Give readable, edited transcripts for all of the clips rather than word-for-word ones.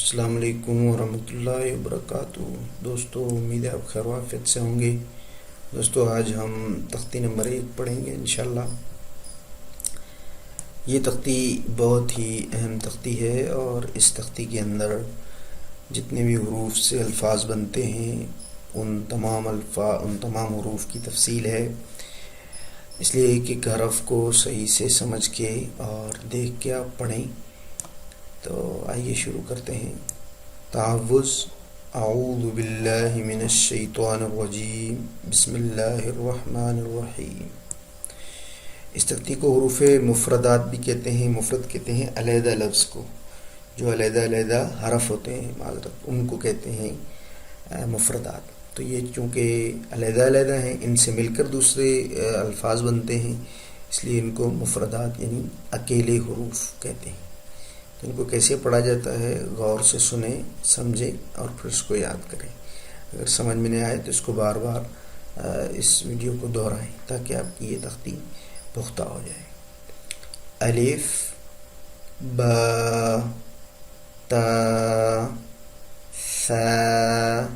السلام علیکم ورحمۃ اللہ وبرکاتہ۔ دوستو، امید ہے آپ خیر و عافیت سے ہوں گے۔ دوستو، آج ہم تختی نمبر 1 پڑھیں گے انشاءاللہ۔ یہ تختی بہت ہی اہم تختی ہے اور اس تختی کے اندر جتنے بھی حروف سے الفاظ بنتے ہیں ان تمام حروف کی تفصیل ہے، اس لیے ایک ایک حرف کو صحیح سے سمجھ کے اور دیکھ کے آپ پڑھیں۔ تو آئیے شروع کرتے ہیں۔ تعوذ۔ اعوذ باللہ من الشیطان الرجیم، بسم اللہ الرحمن الرحیم۔ اس تختی کو حروف مفردات بھی کہتے ہیں۔ مفرد کہتے ہیں علیحدہ لفظ کو، جو علیحدہ علیحدہ حرف ہوتے ہیں، معذرت، ان کو کہتے ہیں مفردات۔ تو یہ چونکہ علیحدہ علیحدہ ہیں، ان سے مل کر دوسرے الفاظ بنتے ہیں، اس لیے ان کو مفردات یعنی اکیلے حروف کہتے ہیں۔ تو ان کو کیسے پڑھا جاتا ہے، غور سے سنیں، سمجھیں اور پھر اس کو یاد کریں۔ اگر سمجھ میں نہیں آئے تو اس کو بار بار اس ویڈیو کو دہرائیں تاکہ آپ کی یہ تختی پختہ ہو جائے۔ الف، با، تا، ثا،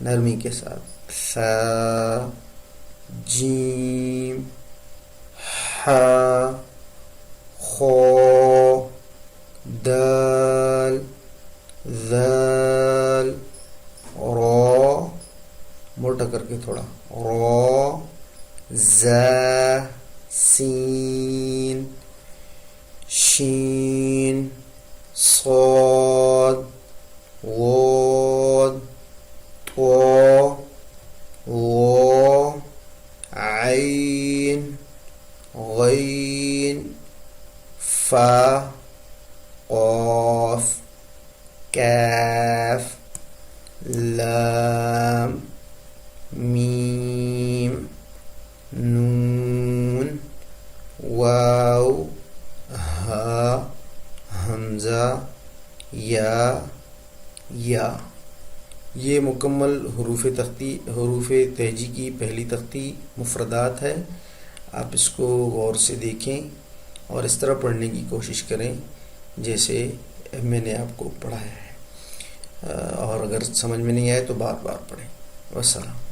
نرمی کے ساتھ، ثا، جیم، حا، خو، دال، ذال، را، موٹا کر کے تھوڑا، را، زا، سین، شین، صاد، غاد، طا، ظا، عین، غین، فا، قاف، کاف، لام، میم، نون، واو، ہا، حمزہ، یا۔ یہ مکمل حروف تہجی کی پہلی تختی مفردات ہے۔ آپ اس کو غور سے دیکھیں اور اس طرح پڑھنے کی کوشش کریں جیسے میں نے آپ کو پڑھایا ہے، اور اگر سمجھ میں نہیں آئے تو بار بار پڑھیں۔ والسلام۔